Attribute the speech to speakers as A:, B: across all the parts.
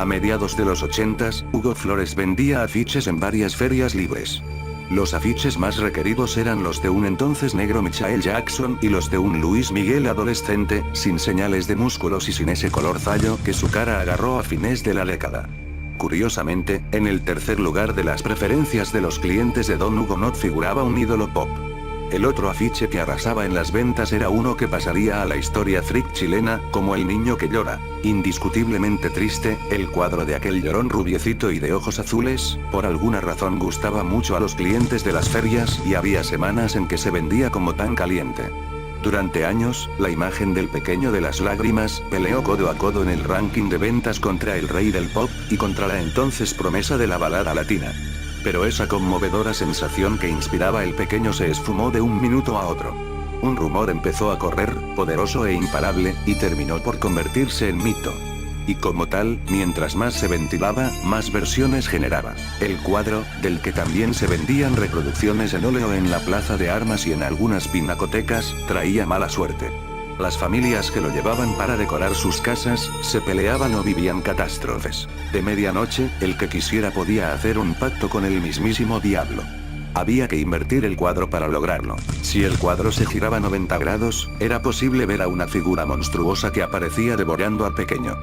A: A mediados de los 80s, Hugo Flores vendía afiches en varias ferias libres. Los afiches más requeridos eran los de un entonces negro Michael Jackson y los de un Luis Miguel adolescente, sin señales de músculos y sin ese color fallo que su cara agarró a fines de la década. Curiosamente, en el tercer lugar de las preferencias de los clientes de Don Hugo Not figuraba un ídolo pop. El otro afiche que arrasaba en las ventas era uno que pasaría a la historia freak chilena, como El niño que llora. Indiscutiblemente triste, el cuadro de aquel llorón rubiecito y de ojos azules, por alguna razón gustaba mucho a los clientes de las ferias y había semanas en que se vendía como pan caliente. Durante años, la imagen del pequeño de las lágrimas peleó codo a codo en el ranking de ventas contra el rey del pop y contra la entonces promesa de la balada latina. Pero esa conmovedora sensación que inspiraba el pequeño se esfumó de un minuto a otro. Un rumor empezó a correr, poderoso e imparable, y terminó por convertirse en mito. Y como tal, mientras más se ventilaba, más versiones generaba. El cuadro, del que también se vendían reproducciones en óleo en la plaza de armas y en algunas pinacotecas, traía mala suerte. Las familias que lo llevaban para decorar sus casas, se peleaban o vivían catástrofes. De medianoche, el que quisiera podía hacer un pacto con el mismísimo diablo. Había que invertir el cuadro para lograrlo. Si el cuadro se giraba 90 grados, era posible ver a una figura monstruosa que aparecía devorando al pequeño.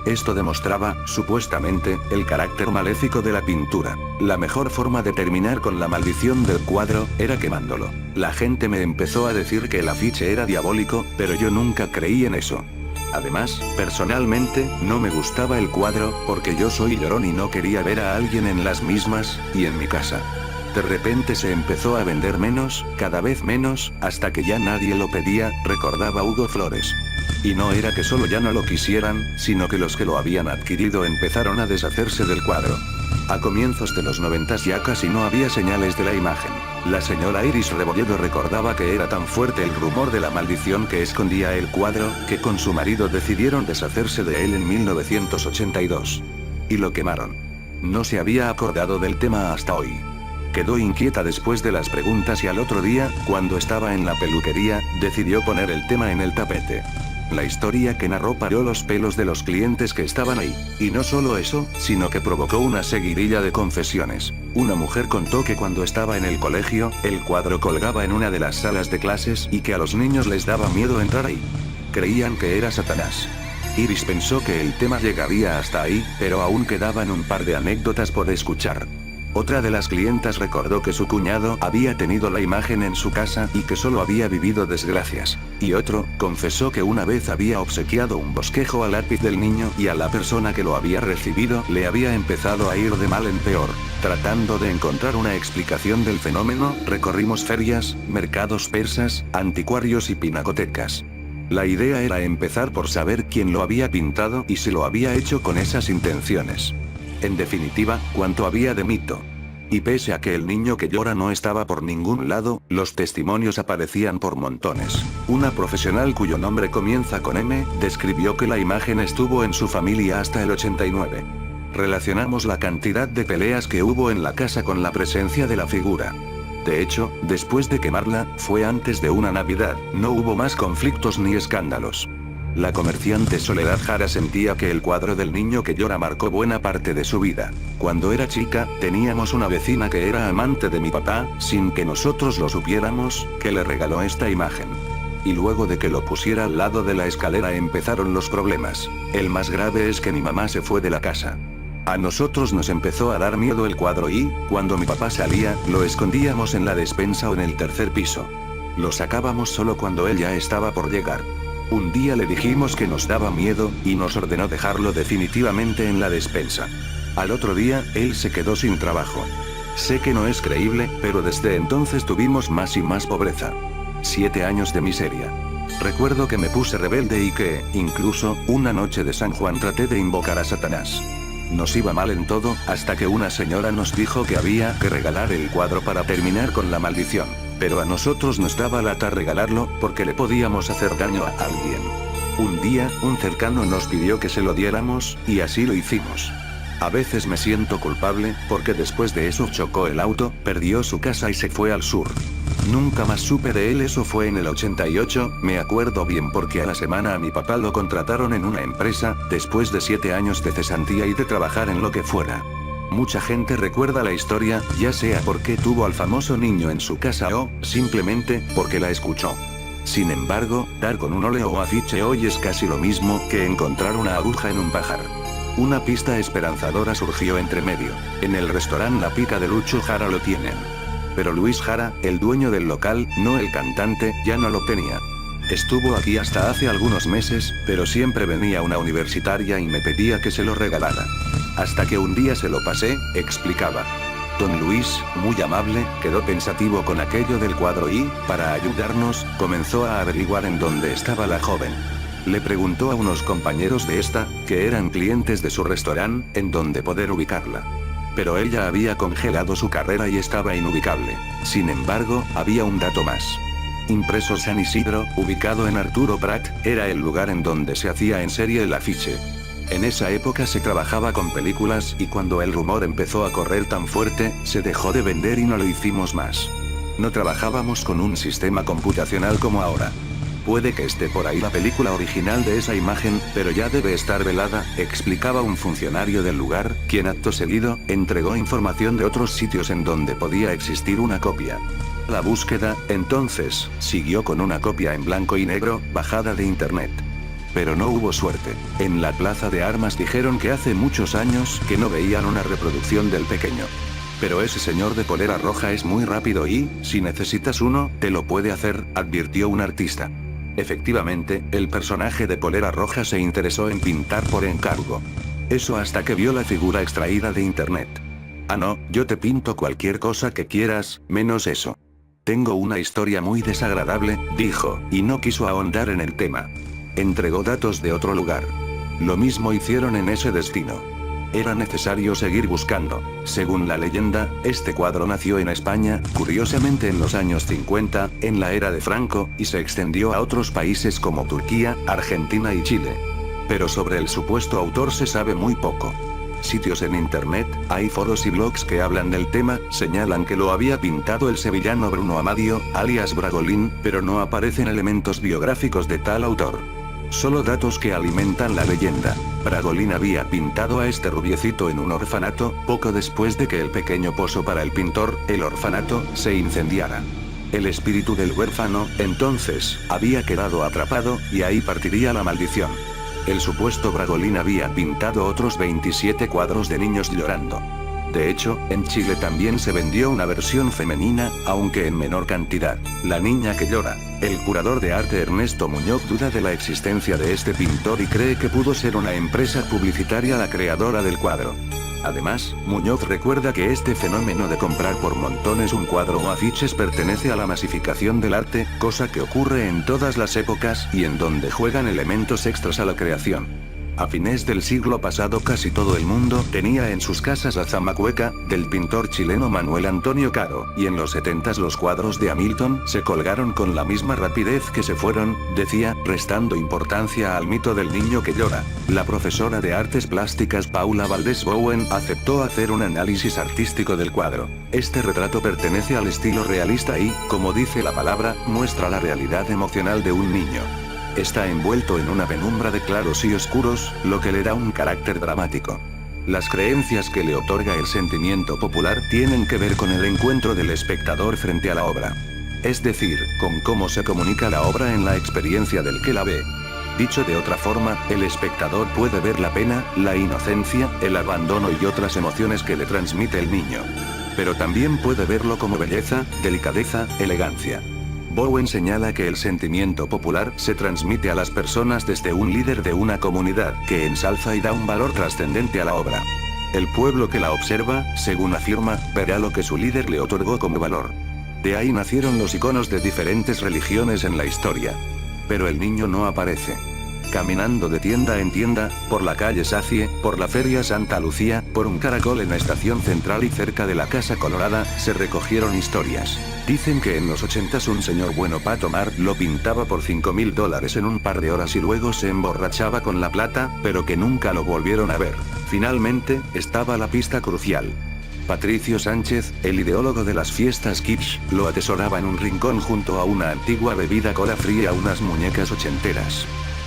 A: Esto demostraba, supuestamente, el carácter maléfico de la pintura. La mejor forma de terminar con la maldición del cuadro, era quemándolo. La gente me empezó a decir que el afiche era diabólico, pero yo nunca creí en eso. Además, personalmente, no me gustaba el cuadro, porque yo soy llorón y no quería ver a alguien en las mismas, y en mi casa. De repente se empezó a vender menos, cada vez menos, hasta que ya nadie lo pedía, recordaba Hugo Flores. Y no era que solo ya no lo quisieran, sino que los que lo habían adquirido empezaron a deshacerse del cuadro. A comienzos de los 90s ya casi no había señales de la imagen. La señora Iris Rebolledo recordaba que era tan fuerte el rumor de la maldición que escondía el cuadro, que con su marido decidieron deshacerse de él en 1982. Y lo quemaron. No se había acordado del tema hasta hoy. Quedó inquieta después de las preguntas y al otro día, cuando estaba en la peluquería, decidió poner el tema en el tapete. La historia que narró paró los pelos de los clientes que estaban ahí. Y no solo eso, sino que provocó una seguidilla de confesiones. Una mujer contó que cuando estaba en el colegio, el cuadro colgaba en una de las salas de clases y que a los niños les daba miedo entrar ahí. Creían que era Satanás. Iris pensó que el tema llegaría hasta ahí, pero aún quedaban un par de anécdotas por escuchar. Otra de las clientas recordó que su cuñado había tenido la imagen en su casa y que solo había vivido desgracias. Y otro, confesó que una vez había obsequiado un bosquejo al lápiz del niño y a la persona que lo había recibido le había empezado a ir de mal en peor. Tratando de encontrar una explicación del fenómeno, recorrimos ferias, mercados persas, anticuarios y pinacotecas. La idea era empezar por saber quién lo había pintado y si lo había hecho con esas intenciones. En definitiva, cuánto había de mito. Y pese a que el niño que llora no estaba por ningún lado, los testimonios aparecían por montones. Una profesional cuyo nombre comienza con M, describió que la imagen estuvo en su familia hasta el 89. Relacionamos la cantidad de peleas que hubo en la casa con la presencia de la figura. De hecho, después de quemarla, fue antes de una Navidad, no hubo más conflictos ni escándalos. La comerciante Soledad Jara sentía que el cuadro del niño que llora marcó buena parte de su vida. Cuando era chica, teníamos una vecina que era amante de mi papá, sin que nosotros lo supiéramos, que le regaló esta imagen. Y luego de que lo pusiera al lado de la escalera empezaron los problemas. El más grave es que mi mamá se fue de la casa. A nosotros nos empezó a dar miedo el cuadro y, cuando mi papá salía, lo escondíamos en la despensa o en el tercer piso. Lo sacábamos solo cuando él ya estaba por llegar. Un día le dijimos que nos daba miedo, y nos ordenó dejarlo definitivamente en la despensa. Al otro día, él se quedó sin trabajo. Sé que no es creíble, pero desde entonces tuvimos más y más pobreza. 7 años de miseria. Recuerdo que me puse rebelde y que, incluso, una noche de San Juan traté de invocar a Satanás. Nos iba mal en todo, hasta que una señora nos dijo que había que regalar el cuadro para terminar con la maldición. Pero a nosotros nos daba lata regalarlo, porque le podíamos hacer daño a alguien. Un día, un cercano nos pidió que se lo diéramos, y así lo hicimos. A veces me siento culpable, porque después de eso chocó el auto, perdió su casa y se fue al sur. Nunca más supe de él. Eso fue en el 88, me acuerdo bien porque a la semana a mi papá lo contrataron en una empresa, después de 7 años de cesantía y de trabajar en lo que fuera. Mucha gente recuerda la historia, ya sea porque tuvo al famoso niño en su casa o, simplemente, porque la escuchó. Sin embargo, dar con un óleo o afiche hoy es casi lo mismo que encontrar una aguja en un pajar. Una pista esperanzadora surgió entre medio. En el restaurante La Pica de Lucho Jara lo tienen. Pero Luis Jara, el dueño del local, no el cantante, ya no lo tenía. Estuvo aquí hasta hace algunos meses, pero siempre venía una universitaria y me pedía que se lo regalara. Hasta que un día se lo pasé, explicaba. Don Luis, muy amable, quedó pensativo con aquello del cuadro y, para ayudarnos, comenzó a averiguar en dónde estaba la joven. Le preguntó a unos compañeros de esta, que eran clientes de su restaurante, en dónde poder ubicarla. Pero ella había congelado su carrera y estaba inubicable. Sin embargo, había un dato más. Impreso San Isidro, ubicado en Arturo Prat, era el lugar en donde se hacía en serie el afiche. En esa época se trabajaba con películas y cuando el rumor empezó a correr tan fuerte, se dejó de vender y no lo hicimos más. No trabajábamos con un sistema computacional como ahora. Puede que esté por ahí la película original de esa imagen, pero ya debe estar velada, explicaba un funcionario del lugar, quien acto seguido, entregó información de otros sitios en donde podía existir una copia. La búsqueda, entonces, siguió con una copia en blanco y negro, bajada de internet. Pero no hubo suerte. En la plaza de armas dijeron que hace muchos años que no veían una reproducción del pequeño. Pero ese señor de polera roja es muy rápido y, si necesitas uno, te lo puede hacer, advirtió un artista. Efectivamente, el personaje de polera roja se interesó en pintar por encargo. Eso hasta que vio la figura extraída de internet. Ah no, yo te pinto cualquier cosa que quieras, menos eso. Tengo una historia muy desagradable, dijo, y no quiso ahondar en el tema. Entregó datos de otro lugar. Lo mismo hicieron en ese destino. Era necesario seguir buscando. Según la leyenda, este cuadro nació en España, curiosamente en los años 50, en la era de Franco, y se extendió a otros países como Turquía, Argentina y Chile. Pero sobre el supuesto autor se sabe muy poco. Sitios en internet, hay foros y blogs que hablan del tema, señalan que lo había pintado el sevillano Bruno Amadio, alias Bragolín, pero no aparecen elementos biográficos de tal autor. Solo datos que alimentan la leyenda. Bragolín había pintado a este rubiecito en un orfanato, poco después de que el pequeño pozo para el pintor, el orfanato, se incendiara. El espíritu del huérfano, entonces, había quedado atrapado, y ahí partiría la maldición. El supuesto Bragolín había pintado otros 27 cuadros de niños llorando. De hecho, en Chile también se vendió una versión femenina, aunque en menor cantidad, La niña que llora. El curador de arte Ernesto Muñoz duda de la existencia de este pintor y cree que pudo ser una empresa publicitaria la creadora del cuadro. Además, Muñoz recuerda que este fenómeno de comprar por montones un cuadro o afiches pertenece a la masificación del arte, cosa que ocurre en todas las épocas y en donde juegan elementos extras a la creación. A fines del siglo pasado casi todo el mundo tenía en sus casas la Zamacueca, del pintor chileno Manuel Antonio Caro, y en los 70s los cuadros de Hamilton se colgaron con la misma rapidez que se fueron, decía, restando importancia al mito del niño que llora. La profesora de artes plásticas Paula Valdés Bowen aceptó hacer un análisis artístico del cuadro. Este retrato pertenece al estilo realista y, como dice la palabra, muestra la realidad emocional de un niño. Está envuelto en una penumbra de claros y oscuros, lo que le da un carácter dramático. Las creencias que le otorga el sentimiento popular tienen que ver con el encuentro del espectador frente a la obra. Es decir, con cómo se comunica la obra en la experiencia del que la ve. Dicho de otra forma, el espectador puede ver la pena, la inocencia, el abandono y otras emociones que le transmite el niño. Pero también puede verlo como belleza, delicadeza, elegancia. Bowen señala que el sentimiento popular se transmite a las personas desde un líder de una comunidad que ensalza y da un valor trascendente a la obra. El pueblo que la observa, según afirma, verá lo que su líder le otorgó como valor. De ahí nacieron los iconos de diferentes religiones en la historia. Pero el niño no aparece. Caminando de tienda en tienda, por la calle Sacie, por la feria Santa Lucía, por un caracol en la estación central y cerca de la Casa Colorada, se recogieron historias. Dicen que en los 80s un señor bueno pa' tomar lo pintaba por $5.000 en un par de horas y luego se emborrachaba con la plata, pero que nunca lo volvieron a ver. Finalmente, estaba la pista crucial. Patricio Sánchez, el ideólogo de las fiestas kitsch, lo atesoraba en un rincón junto a una antigua bebida cola fría, unas muñecas ochenteras.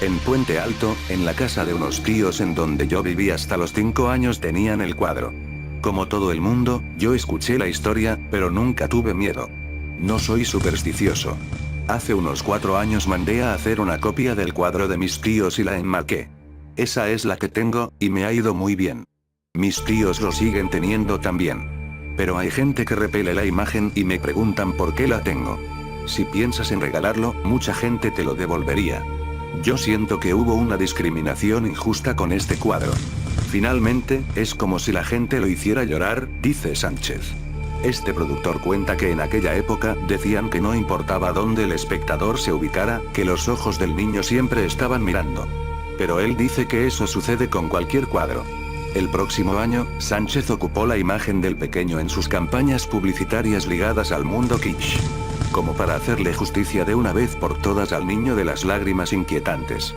A: En Puente Alto, en la casa de unos tíos en donde yo viví hasta los 5 años, tenían el cuadro. Como todo el mundo, yo escuché la historia, pero nunca tuve miedo. No soy supersticioso. Hace unos 4 años mandé a hacer una copia del cuadro de mis tíos y la enmarqué. Esa es la que tengo, y me ha ido muy bien. Mis tíos lo siguen teniendo también. Pero hay gente que repele la imagen y me preguntan por qué la tengo. Si piensas en regalarlo, mucha gente te lo devolvería. Yo siento que hubo una discriminación injusta con este cuadro. Finalmente, es como si la gente lo hiciera llorar, dice Sánchez. Este productor cuenta que en aquella época decían que no importaba dónde el espectador se ubicara, que los ojos del niño siempre estaban mirando. Pero él dice que eso sucede con cualquier cuadro. El próximo año, Sánchez ocupó la imagen del pequeño en sus campañas publicitarias ligadas al mundo kitsch. Como para hacerle justicia de una vez por todas al niño de las lágrimas inquietantes.